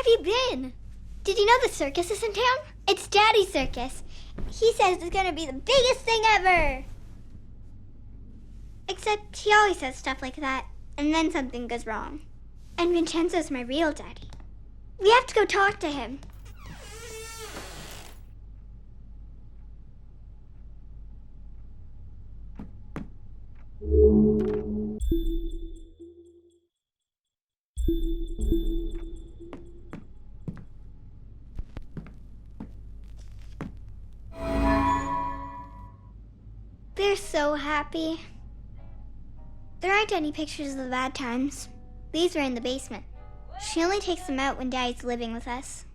you been? Did you know the circus is in town? It's Daddy's circus. He says it's gonna be the biggest thing ever. Except he always says stuff like that, and then something goes wrong. And Vincenzo's my real daddy. We have to go talk to him. They're so happy. There aren't any pictures of the bad times. These are in the basement. She only takes them out when Daddy's living with us.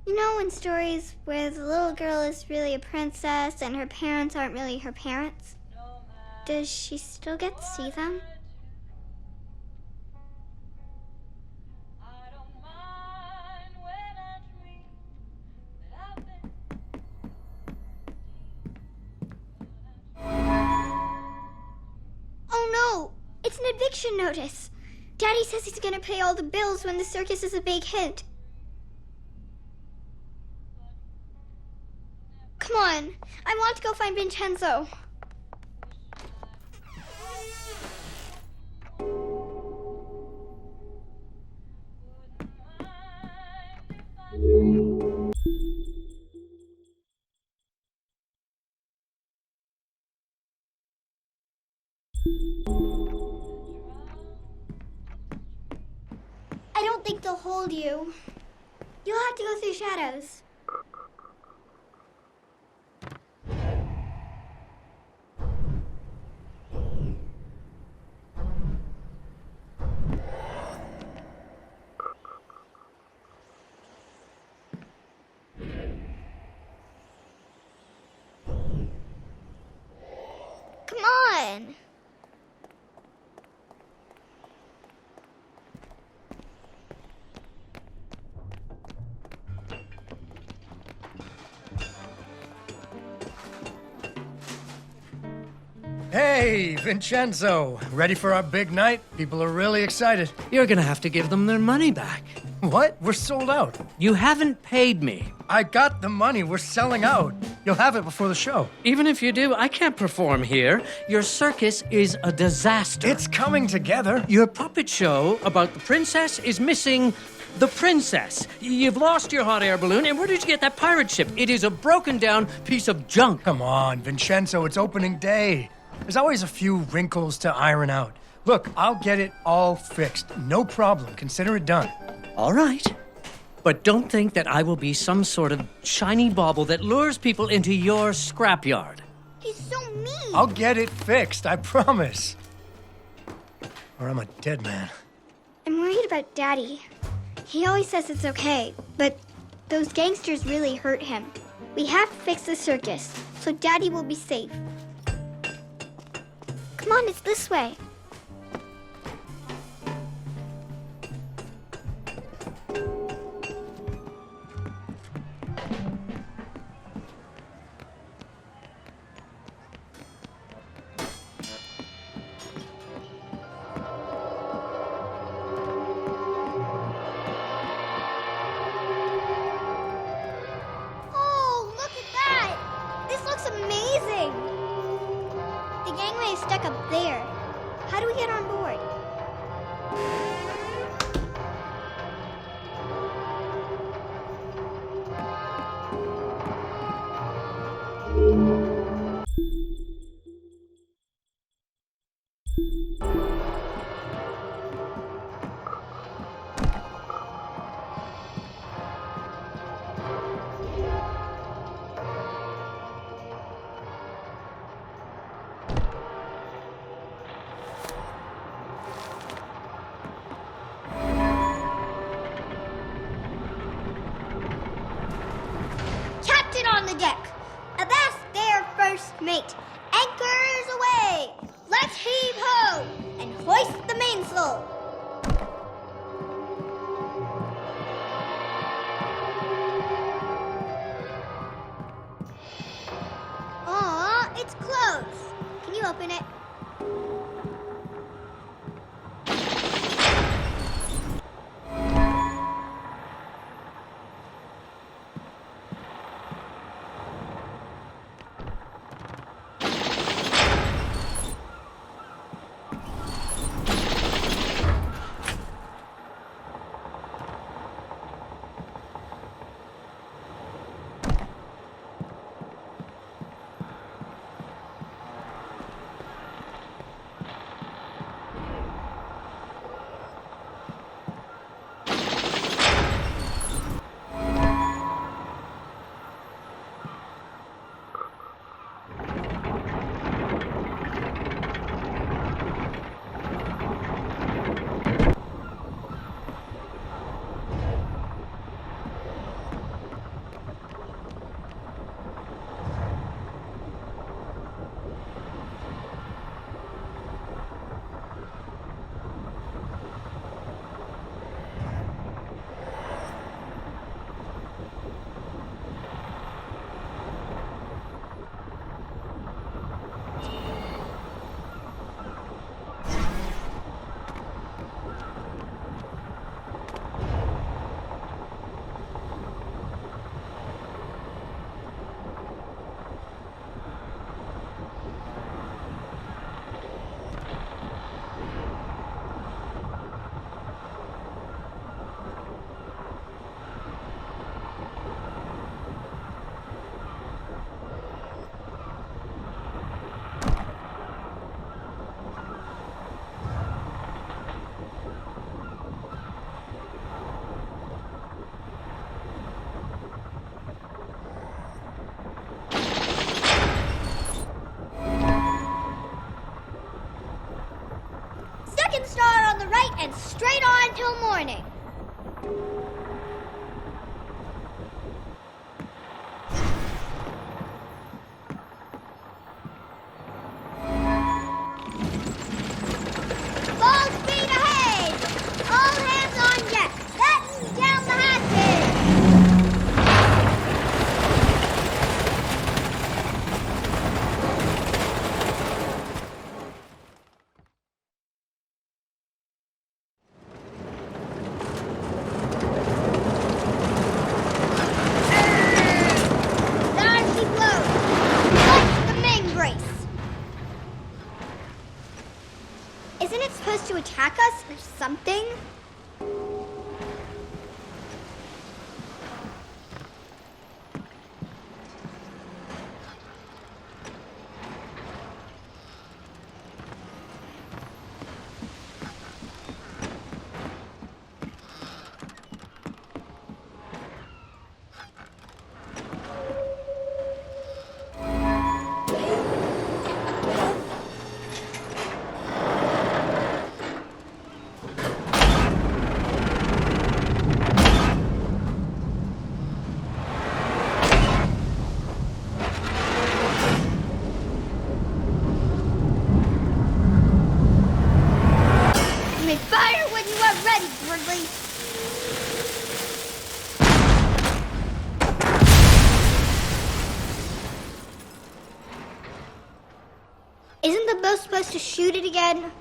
You know, in stories where the little girl is really a princess and her parents aren't really her parents? Does she still get to see them? Oh no! It's an eviction notice! Daddy says he's gonna pay all the bills when the circus is a big hit. Come on, I want to go find Vincenzo. I don't think they'll hold you. You'll have to go through shadows. Come on! Hey, Vincenzo. Ready for our big night? People are really excited. You're gonna have to give them their money back. What? We're sold out. You haven't paid me. I got the money. We're selling out. You'll have it before the show. Even if you do, I can't perform here. Your circus is a disaster. It's coming together. Your puppet show about the princess is missing the princess. You've lost your hot air balloon, and where did you get that pirate ship? It is a broken down piece of junk. Come on, Vincenzo. It's opening day. There's always a few wrinkles to iron out. Look, I'll get it all fixed. No problem. Consider it done. All right. But don't think that I will be some sort of shiny bauble that lures people into your scrapyard. He's so mean. I'll get it fixed, I promise. Or I'm a dead man. I'm worried about Daddy. He always says it's okay, but those gangsters really hurt him. We have to fix the circus, so Daddy will be safe. Come on, it's this way. Oh, look at that! This looks amazing! The gangway is stuck up there. How do we get on board? Captain on the deck! Avast there, first mate! Anchors away! Let's heave ho! And hoist the mainsail! Aw, it's closed. Can you open it? and straight on till morning. Full speed ahead! All hands on deck! Batten down the hatches! Down she blows! Like the main brace! Isn't it supposed to attack us or something? You may fire when you are ready, Gridley. Isn't the bow supposed to shoot it again?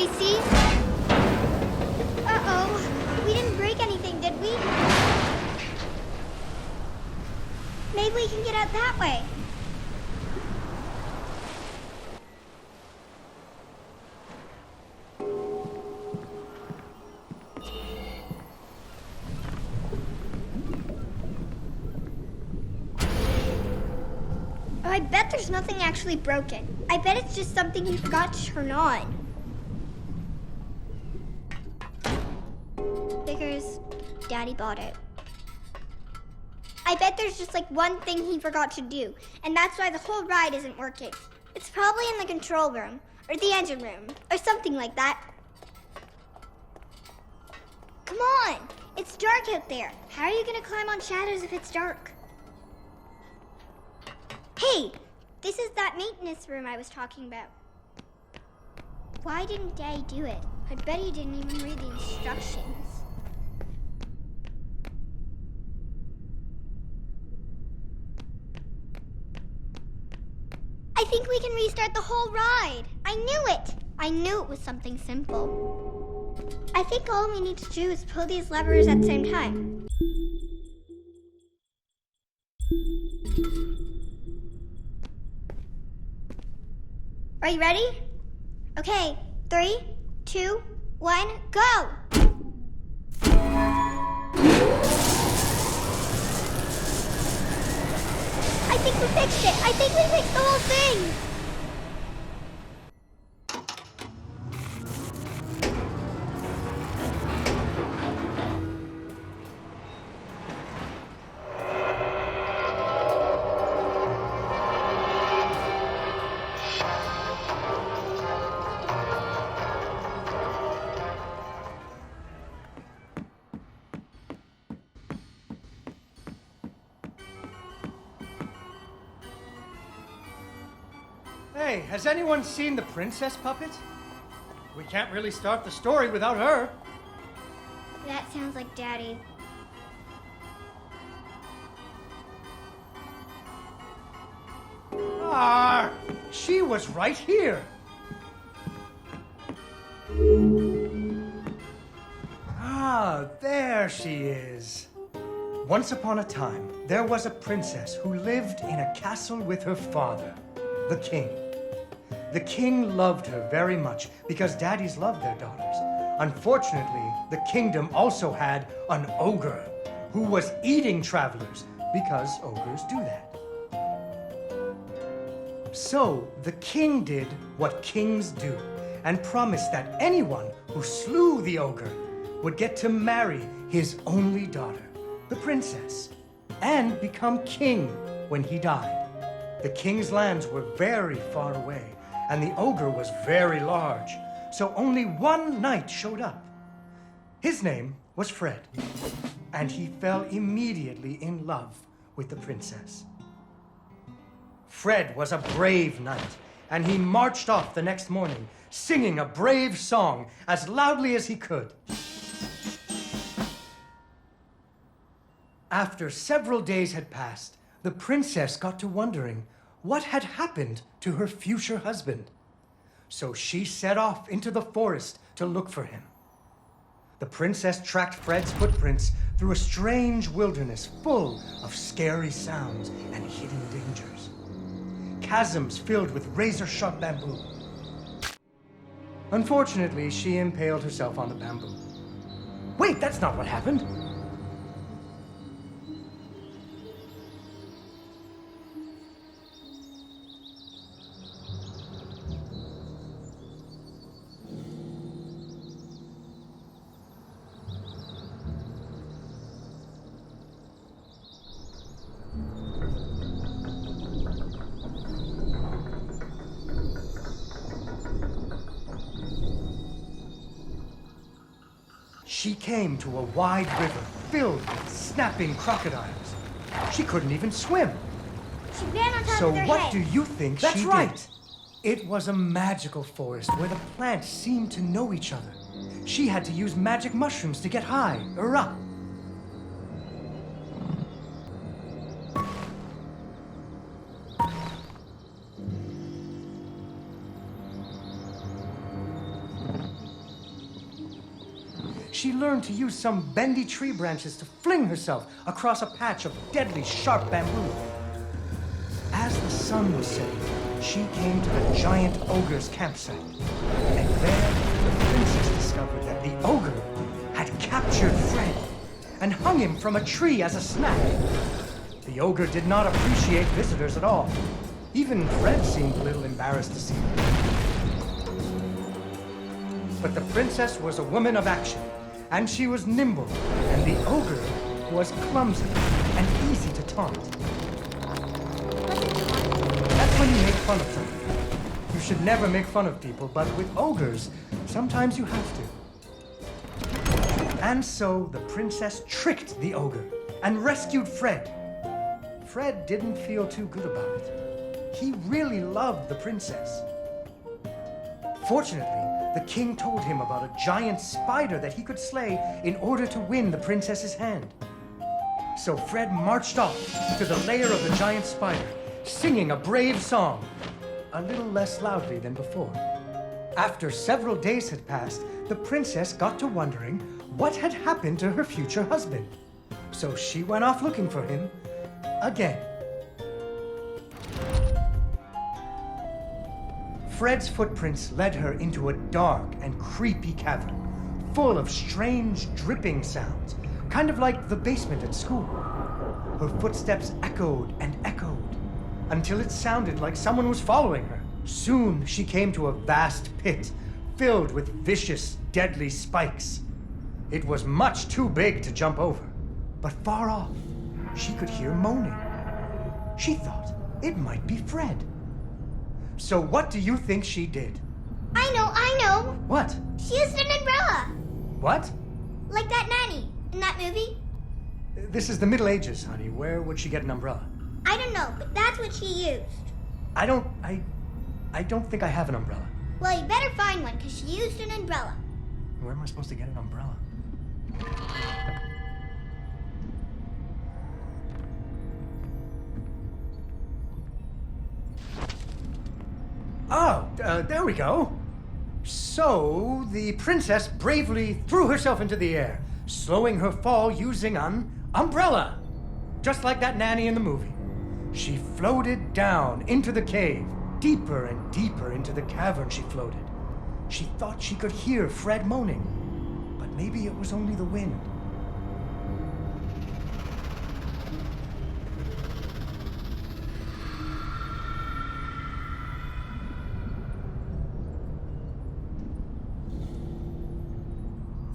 Gracie? Uh-oh. We didn't break anything, did we? Maybe we can get out that way. I bet there's nothing actually broken. I bet it's just something you forgot to turn on. Figures Daddy bought it. I bet there's just like one thing he forgot to do, and that's why the whole ride isn't working. It's probably in the control room, or the engine room, or something like that. Come on! It's dark out there. How are you gonna climb on shadows if it's dark? Hey, this is that maintenance room I was talking about. Why didn't Daddy do it? I bet he didn't even read the instructions. I think we can restart the whole ride. I knew it. I knew it was something simple. I think all we need to do is pull these levers at the same time. Are you ready? Okay, 3, 2, 1, go! I think we fixed it! I think we fixed the whole thing! Hey, has anyone seen the princess puppet? We can't really start the story without her. That sounds like Daddy. Ah, she was right here. Ah, there she is. Once upon a time, there was a princess who lived in a castle with her father, the king. The king loved her very much because daddies loved their daughters. Unfortunately, the kingdom also had an ogre who was eating travelers because ogres do that. So the king did what kings do and promised that anyone who slew the ogre would get to marry his only daughter, the princess, and become king when he died. The king's lands were very far away, and the ogre was very large, so only one knight showed up. His name was Fred, and he fell immediately in love with the princess. Fred was a brave knight, and he marched off the next morning, singing a brave song as loudly as he could. After several days had passed, the princess got to wondering what had happened to her future husband. So she set off into the forest to look for him. The princess tracked Fred's footprints through a strange wilderness full of scary sounds and hidden dangers. Chasms filled with razor-sharp bamboo. Unfortunately, she impaled herself on the bamboo. Wait, that's not what happened. She came to a wide river filled with snapping crocodiles. She couldn't even swim. She ran on top So of their what head. do you think That's she right. did? It was a magical forest where the plants seemed to know each other. She had to use magic mushrooms to get high or up. she learned to use some bendy tree branches to fling herself across a patch of deadly sharp bamboo. As the sun was setting, she came to the giant ogre's campsite. And there, the princess discovered that the ogre had captured Fred and hung him from a tree as a snack. The ogre did not appreciate visitors at all. Even Fred seemed a little embarrassed to see them. But the princess was a woman of action, and she was nimble, and the ogre was clumsy and easy to taunt. That's when you make fun of them. You should never make fun of people, but with ogres, sometimes you have to. And so the princess tricked the ogre and rescued Fred. Fred didn't feel too good about it. He really loved the princess. Fortunately, the king told him about a giant spider that he could slay in order to win the princess's hand. So Fred marched off to the lair of the giant spider, singing a brave song, a little less loudly than before. After several days had passed, the princess got to wondering what had happened to her future husband. So she went off looking for him again. Fred's footprints led her into a dark and creepy cavern, full of strange dripping sounds, kind of like the basement at school. Her footsteps echoed and echoed, until it sounded like someone was following her. Soon she came to a vast pit, filled with vicious, deadly spikes. It was much too big to jump over, but far off, she could hear moaning. She thought it might be Fred. So what do you think she did? I know. What? She used an umbrella. What? Like that nanny in that movie. This is the Middle Ages, honey. Where would she get an umbrella? I don't know, but that's what she used. I don't think I have an umbrella. Well, you better find one, because she used an umbrella. Where am I supposed to get an umbrella? Oh, there we go. So, the princess bravely threw herself into the air, slowing her fall using an umbrella. Just like that nanny in the movie. She floated down into the cave. Deeper and deeper into the cavern she floated. She thought she could hear Fred moaning, but maybe it was only the wind.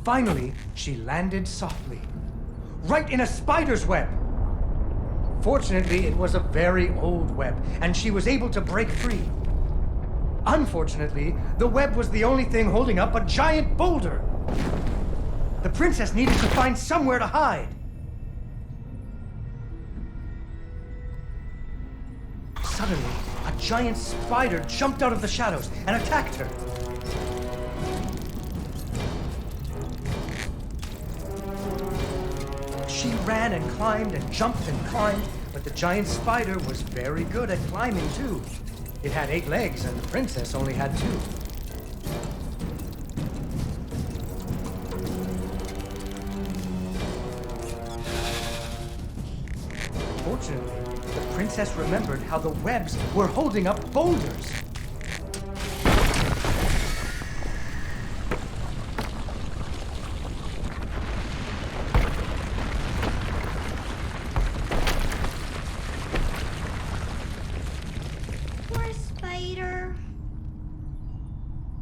Finally, she landed softly, right in a spider's web. Fortunately, it was a very old web, and she was able to break free. Unfortunately, the web was the only thing holding up a giant boulder. The princess needed to find somewhere to hide. Suddenly, a giant spider jumped out of the shadows and attacked her. She ran and climbed and jumped and climbed, but the giant spider was very good at climbing too. It had 8 legs and the princess only had 2. Fortunately, the princess remembered how the webs were holding up boulders.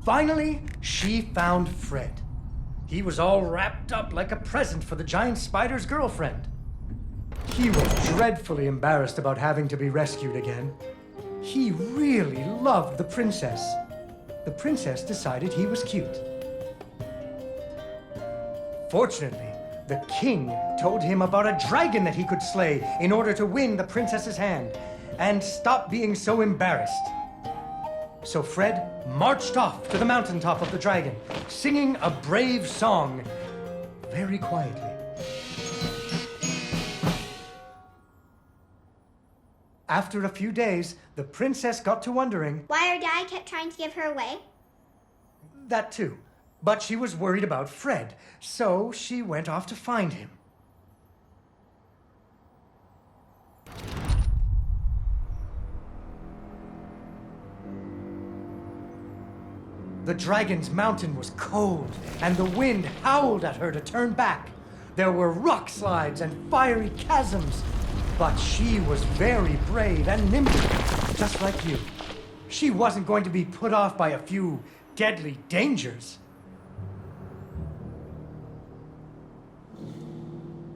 Finally, she found Fred. He was all wrapped up like a present for the giant spider's girlfriend. He was dreadfully embarrassed about having to be rescued again. He really loved the princess. The princess decided he was cute. Fortunately, the king told him about a dragon that he could slay in order to win the princess's hand and stop being so embarrassed. So Fred marched off to the mountaintop of the dragon, singing a brave song very quietly. After a few days, the princess got to wondering... Why her dad kept trying to give her away? That too. But she was worried about Fred, so she went off to find him. The dragon's mountain was cold, and the wind howled at her to turn back. There were rock slides and fiery chasms, but she was very brave and nimble, just like you. She wasn't going to be put off by a few deadly dangers.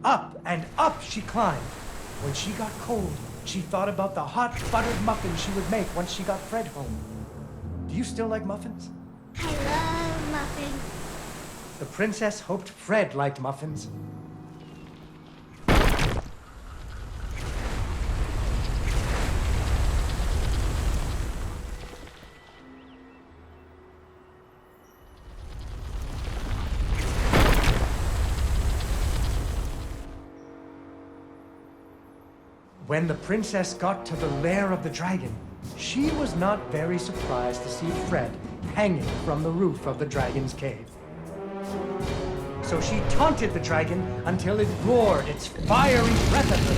Up and up she climbed. When she got cold, she thought about the hot buttered muffins she would make once she got Fred home. Do you still like muffins? I love muffins. The princess hoped Fred liked muffins. When the princess got to the lair of the dragon, she was not very surprised to see Fred hanging from the roof of the dragon's cave. So she taunted the dragon until it roared its fiery breath at her.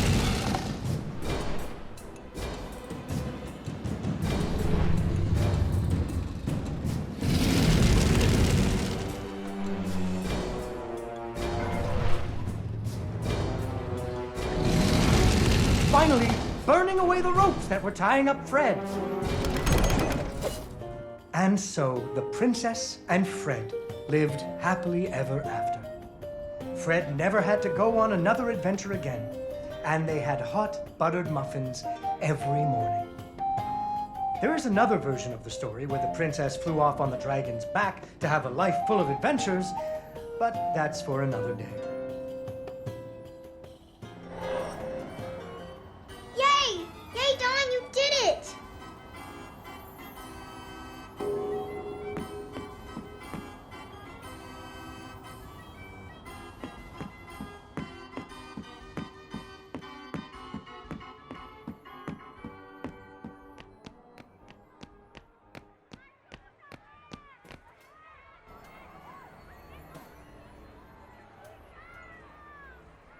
Finally, burning away the ropes that were tying up Fred. And so the princess and Fred lived happily ever after. Fred never had to go on another adventure again, and they had hot buttered muffins every morning. There is another version of the story where the princess flew off on the dragon's back to have a life full of adventures, but that's for another day. Yay! Yay, Dawn, you did it!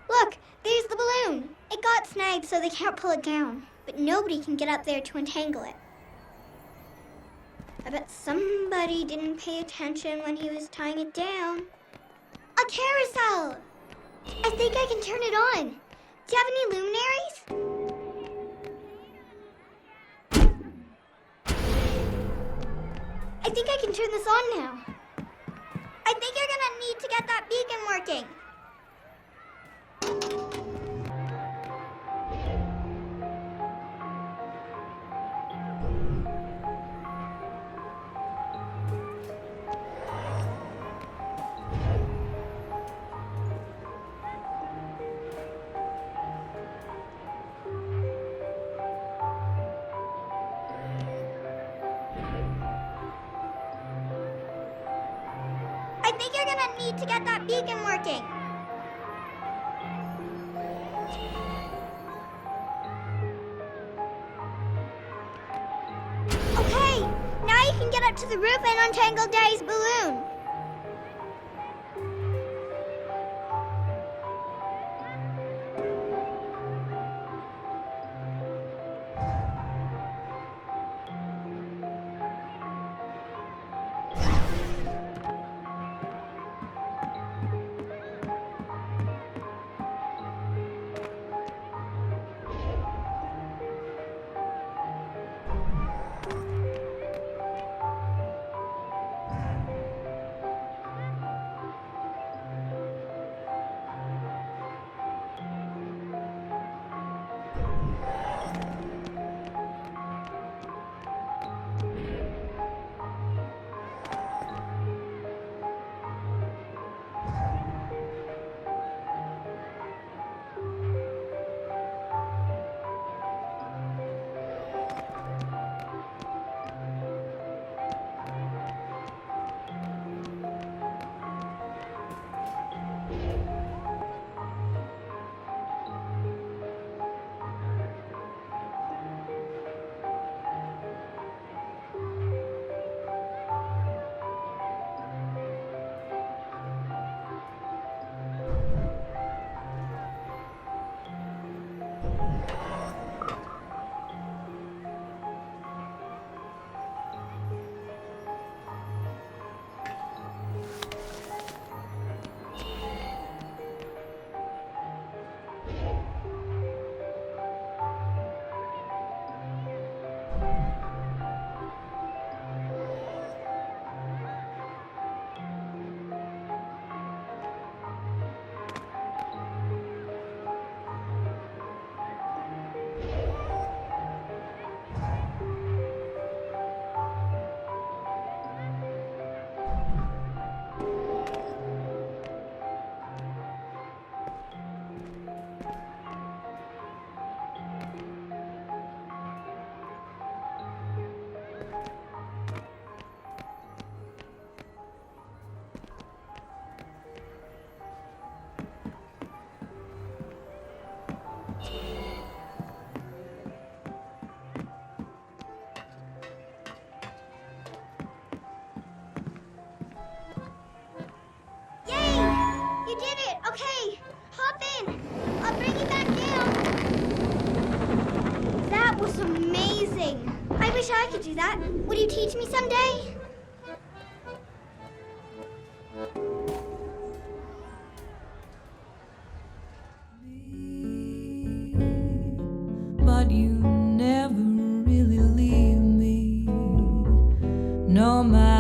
Look, there's the balloon. It got snagged so they can't pull it down, but nobody can get up there to untangle it. I bet somebody didn't pay attention when he was tying it down. A carousel! I think I can turn it on. Do you have any luminaries? I think I can turn this on now. I think you're gonna need to get that beacon working. I think you're gonna need to get that beacon working. Okay, now you can get up to the roof and untangle Daddy's balloon. You did it! Okay, hop in. I'll bring you back down. That was amazing. I wish I could do that. Would you teach me someday? But you never really leave me, no matter